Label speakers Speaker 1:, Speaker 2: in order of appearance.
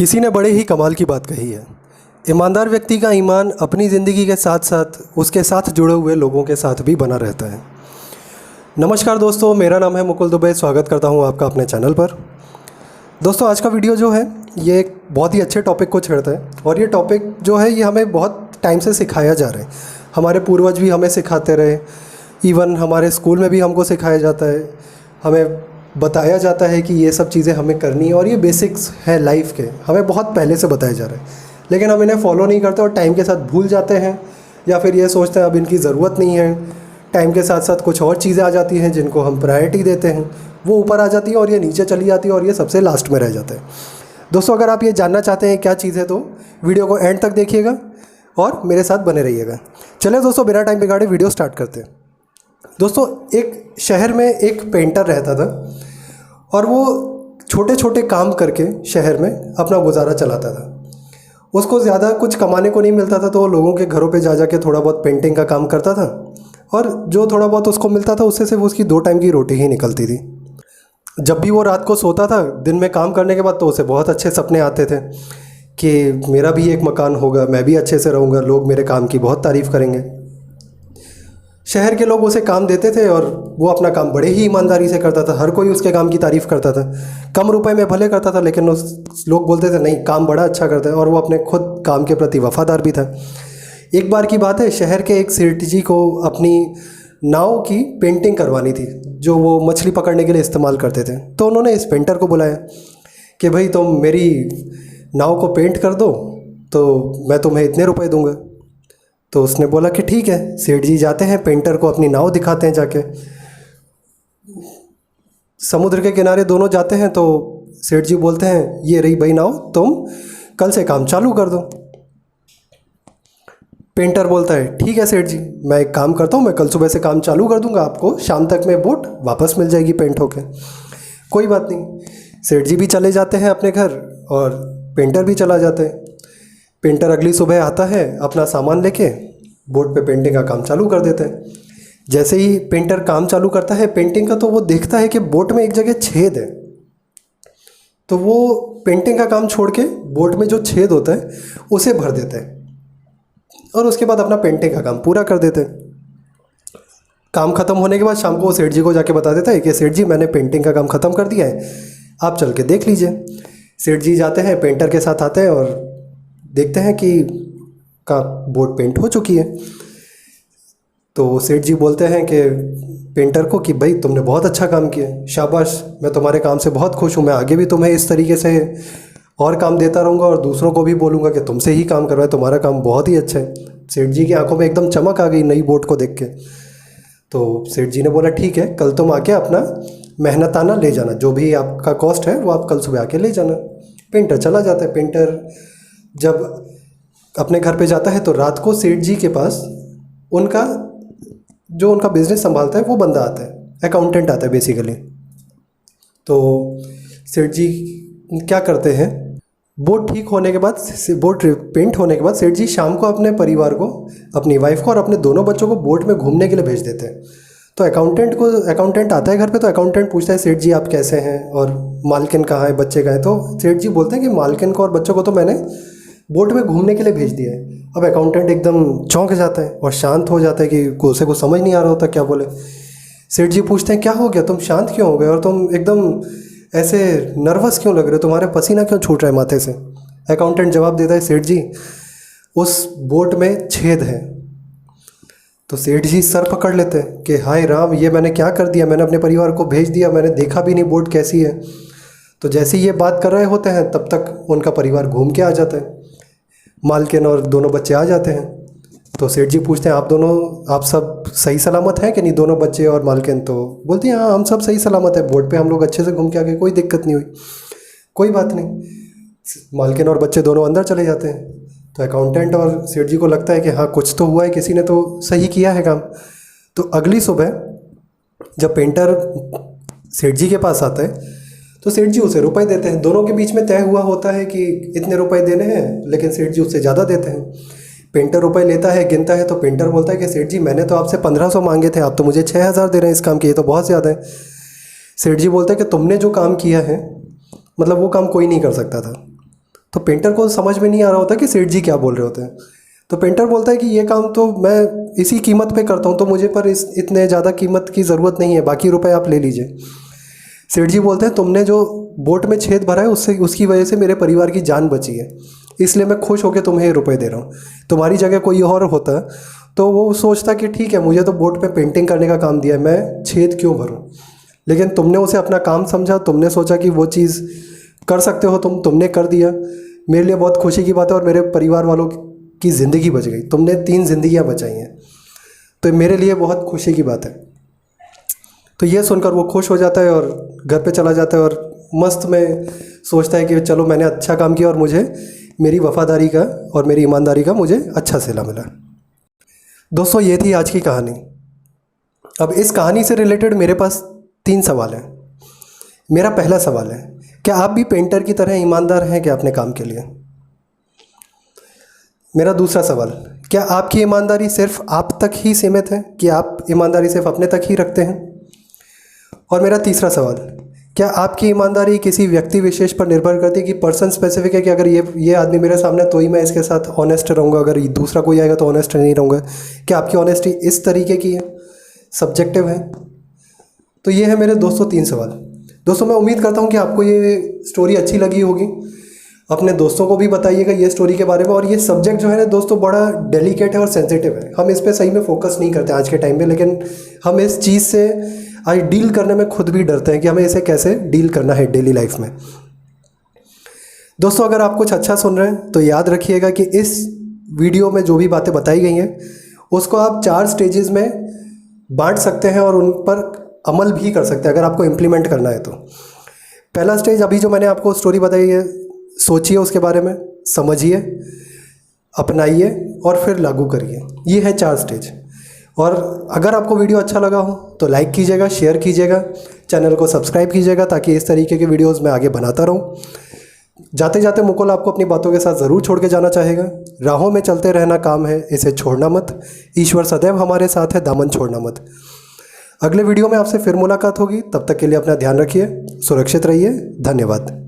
Speaker 1: किसी ने बड़े ही कमाल की बात कही है। ईमानदार व्यक्ति का ईमान अपनी ज़िंदगी के साथ साथ उसके साथ जुड़े हुए लोगों के साथ भी बना रहता है। नमस्कार दोस्तों, मेरा नाम है मुकुल दुबे। स्वागत करता हूं आपका अपने चैनल पर। दोस्तों, आज का वीडियो जो है ये एक बहुत ही अच्छे टॉपिक को छेड़ता है और ये टॉपिक जो है ये हमें बहुत टाइम से सिखाया जा रहा है। हमारे पूर्वज भी हमें सिखाते रहे, इवन हमारे स्कूल में भी हमको सिखाया जाता है, हमें बताया जाता है कि ये सब चीज़ें हमें करनी है और ये बेसिक्स है लाइफ के, हमें बहुत पहले से बताया जा रहा है। लेकिन हम इन्हें फॉलो नहीं करते और टाइम के साथ भूल जाते हैं, या फिर ये सोचते हैं अब इनकी ज़रूरत नहीं है। टाइम के साथ साथ कुछ और चीज़ें आ जाती हैं जिनको हम प्रायोरिटी देते हैं, वो ऊपर आ जाती है और ये नीचे चली जाती है और ये सबसे लास्ट में रह जाता है। दोस्तों, अगर आप ये जानना चाहते हैं क्या चीज़ है तो वीडियो को एंड तक देखिएगा और मेरे साथ बने रहिएगा। चलिए दोस्तों, बिना टाइम बिगाड़े वीडियो स्टार्ट करते हैं। दोस्तों, एक शहर में एक पेंटर रहता था और वो छोटे छोटे काम करके शहर में अपना गुजारा चलाता था। उसको ज़्यादा कुछ कमाने को नहीं मिलता था तो वो लोगों के घरों पे जा के थोड़ा बहुत पेंटिंग का काम करता था और जो थोड़ा बहुत उसको मिलता था उससे सिर्फ उसकी 2 टाइम की रोटी ही निकलती थी। जब भी वो रात को सोता था दिन में काम करने के बाद तो उसे बहुत अच्छे सपने आते थे कि मेरा भी एक मकान होगा, मैं भी अच्छे से रहूँगा, लोग मेरे काम की बहुत तारीफ़ करेंगे। शहर के लोग उसे काम देते थे और वो अपना काम बड़े ही ईमानदारी से करता था। हर कोई उसके काम की तारीफ़ करता था। कम रुपए में भले करता था लेकिन उस लोग बोलते थे नहीं, काम बड़ा अच्छा करता है, और वो अपने खुद काम के प्रति वफादार भी था। एक बार की बात है, शहर के एक सेठ जी को अपनी नाव की पेंटिंग करवानी थी जो वो मछली पकड़ने के लिए इस्तेमाल करते थे। तो उन्होंने इस पेंटर को बुलाया कि भाई तुम मेरी नाव को पेंट कर दो तो मैं तुम्हें इतने रुपए दूंगा। तो उसने बोला कि ठीक है। सेठ जी जाते हैं, पेंटर को अपनी नाव दिखाते हैं। जाके समुद्र के किनारे दोनों जाते हैं तो सेठ जी बोलते हैं ये रही भाई नाव, तुम कल से काम चालू कर दो। पेंटर बोलता है ठीक है सेठ जी, मैं एक काम करता हूँ, मैं कल सुबह से काम चालू कर दूंगा, आपको शाम तक में बोट वापस मिल जाएगी पेंट होके। कोई बात नहीं। सेठ जी भी चले जाते हैं अपने घर और पेंटर भी चला जाता है। पेंटर अगली सुबह आता है अपना सामान लेके, बोर्ड पे पेंटिंग का काम चालू कर देता है। जैसे ही पेंटर काम चालू करता है पेंटिंग का तो वो देखता है कि बोट में एक जगह छेद है। तो वो पेंटिंग का काम छोड़ के बोट में जो छेद होता है उसे भर देता है और उसके बाद अपना पेंटिंग का काम पूरा कर देते हैं। काम ख़त्म होने के बाद शाम को वो सेठ जी को जाके बता देता है कि सेठ जी मैंने पेंटिंग का काम ख़त्म कर दिया है, आप चल के देख लीजिए। सेठ जी जाते हैं, पेंटर के साथ आते हैं और देखते हैं कि का बोट पेंट हो चुकी है। तो सेठ जी बोलते हैं कि पेंटर को कि भाई तुमने बहुत अच्छा काम किया, शाबाश, मैं तुम्हारे काम से बहुत खुश हूँ, मैं आगे भी तुम्हें इस तरीके से और काम देता रहूँगा और दूसरों को भी बोलूँगा कि तुमसे ही काम करवाए, तुम्हारा काम बहुत ही अच्छा है। सेठ जी की आंखों में एकदम चमक आ गई नई बोट को देख के। तो सेठ जी ने बोला ठीक है, कल तुम आके अपना मेहनताना ले जाना, जो भी आपका कॉस्ट है वो आप कल सुबह आके ले जाना। पेंटर चला जाता है। पेंटर जब अपने घर पे जाता है तो रात को सेठ जी के पास उनका जो उनका बिज़नेस संभालता है वो बंदा आता है, अकाउंटेंट आता है बेसिकली। तो सेठ जी क्या करते हैं, बोट ठीक होने के बाद, बोट पेंट होने के बाद सेठ जी शाम को अपने परिवार को, अपनी वाइफ को और अपने दोनों बच्चों को बोट में घूमने के लिए भेज देते हैं। तो अकाउंटेंट आता है घर पे। तो अकाउंटेंट पूछता है सेठ जी आप कैसे हैं और मालकिन कहाँ है, बच्चे कहाँ हैं। तो सेठ जी बोलते हैं कि मालकिन को और बच्चों को तो मैंने बोट में घूमने के लिए भेज दिया है। अब अकाउंटेंट एकदम चौंक जाता है और शांत हो जाता है कि उसे कुछ समझ नहीं आ रहा होता क्या बोले। सेठ जी पूछते हैं क्या हो गया, तुम शांत क्यों हो गए और तुम एकदम ऐसे नर्वस क्यों लग रहे हो, तुम्हारे पसीना क्यों छूट रहा है माथे से। अकाउंटेंट जवाब देता है सेठ जी उस बोट में छेद है। तो सेठ जी सर पकड़ लेते हैं कि हाय राम, ये मैंने क्या कर दिया, मैंने अपने परिवार को भेज दिया, मैंने देखा भी नहीं बोट कैसी है। तो जैसे ही ये बात कर रहे होते हैं तब तक उनका परिवार घूम के आ जाता है, मालकिन और दोनों बच्चे आ जाते हैं। तो सेठ जी पूछते हैं आप सब सही सलामत हैं कि नहीं, दोनों बच्चे और मालकिन। तो बोलती हैं हाँ हम सब सही सलामत है, बोट पे हम लोग अच्छे से घूम के आ गए, कोई दिक्कत नहीं हुई। कोई बात नहीं। मालकिन और बच्चे दोनों अंदर चले जाते हैं। तो अकाउंटेंट और सेठ जी को लगता है कि हाँ कुछ तो हुआ है, किसी ने तो सही किया है काम। तो अगली सुबह जब पेंटर सेठ जी के पास आता है तो सेठ जी उसे रुपए देते हैं। दोनों के बीच में तय हुआ होता है कि इतने रुपए देने हैं, लेकिन सेठ जी उससे ज़्यादा देते हैं। पेंटर रुपए लेता है, गिनता है, तो पेंटर बोलता है कि सेठ जी मैंने तो आपसे 1500 मांगे थे, आप तो मुझे 6000 दे रहे हैं इस काम के, ये तो बहुत ज़्यादा है। सेठ जी बोलते हैं कि तुमने जो काम किया है मतलब वो काम कोई नहीं कर सकता था, तो पेंटर को समझ में नहीं आ रहा होता कि सेठ जी क्या बोल रहे होते हैं। तो पेंटर बोलता है कि ये काम तो मैं इसी कीमत पे करता हूँ, तो मुझे पर इस इतने ज़्यादा कीमत की ज़रूरत नहीं है, बाकी रुपए आप ले लीजिए। सेठ जी बोलते हैं तुमने जो बोट में छेद भरा है उससे उसकी वजह से मेरे परिवार की जान बची है, इसलिए मैं खुश होकर तुम्हें ये रुपए दे रहा हूँ। तुम्हारी जगह कोई और होता तो वो सोचता कि ठीक है, मुझे तो बोट पे पेंटिंग करने का काम दिया है, मैं छेद क्यों भरूँ। लेकिन तुमने उसे अपना काम समझा, तुमने सोचा कि वो चीज़ कर सकते हो तुमने कर दिया। मेरे लिए बहुत खुशी की बात है और मेरे परिवार वालों की ज़िंदगी बच गई। तुमने 3 जिंदगियां बचाई हैं, तो मेरे लिए बहुत खुशी की बात है। तो ये सुनकर वो खुश हो जाता है और घर पे चला जाता है और मस्त में सोचता है कि चलो मैंने अच्छा काम किया और मुझे मेरी वफ़ादारी का और मेरी ईमानदारी का मुझे अच्छा सिला मिला। दोस्तों, ये थी आज की कहानी। अब इस कहानी से रिलेटेड मेरे पास 3 सवाल हैं। मेरा पहला सवाल है, क्या आप भी पेंटर की तरह ईमानदार हैं क्या अपने काम के लिए? मेरा दूसरा सवाल, क्या आपकी ईमानदारी सिर्फ आप तक ही सीमित है कि आप ईमानदारी सिर्फ अपने तक ही रखते हैं? और मेरा तीसरा सवाल, क्या आपकी ईमानदारी किसी व्यक्ति विशेष पर निर्भर करती है कि पर्सन स्पेसिफिक है कि अगर ये आदमी मेरे सामने तो ही मैं इसके साथ ऑनेस्ट रहूँगा, अगर दूसरा कोई आएगा तो ऑनेस्ट नहीं रहूँगा? क्या आपकी ऑनेस्टी इस तरीके की है, सब्जेक्टिव है? तो ये है मेरे दोस्तों 3 सवाल। दोस्तों, मैं उम्मीद करता हूँ कि आपको ये स्टोरी अच्छी लगी होगी। अपने दोस्तों को भी बताइएगा ये स्टोरी के बारे में। और ये सब्जेक्ट जो है ना दोस्तों, बड़ा डेलिकेट है और सेंसिटिव है। हम इस पे सही में फोकस नहीं करते आज के टाइम में, लेकिन हम इस चीज़ से आज डील करने में खुद भी डरते हैं कि हमें इसे कैसे डील करना है डेली लाइफ में। दोस्तों, अगर आप कुछ अच्छा सुन रहे हैं तो याद रखिएगा कि इस वीडियो में जो भी बातें बताई गई हैं उसको आप 4 स्टेजेस में बांट सकते हैं और उन पर अमल भी कर सकते हैं अगर आपको इम्प्लीमेंट करना है तो। पहला स्टेज, अभी जो मैंने आपको स्टोरी बताई है, सोचिए उसके बारे में, समझिए, अपनाइए और फिर लागू करिए। ये है 4 स्टेज। और अगर आपको वीडियो अच्छा लगा हो तो लाइक कीजिएगा, शेयर कीजिएगा, चैनल को सब्सक्राइब कीजिएगा ताकि इस तरीके के वीडियोस मैं आगे बनाता रहूं। जाते जाते मुकुल आपको अपनी बातों के साथ ज़रूर छोड़ के जाना चाहेगा। राहों में चलते रहना काम है, इसे छोड़ना मत। ईश्वर सदैव हमारे साथ है, दामन छोड़ना मत। अगले वीडियो में आपसे फिर मुलाकात होगी, तब तक के लिए अपना ध्यान रखिए, सुरक्षित रहिए। धन्यवाद।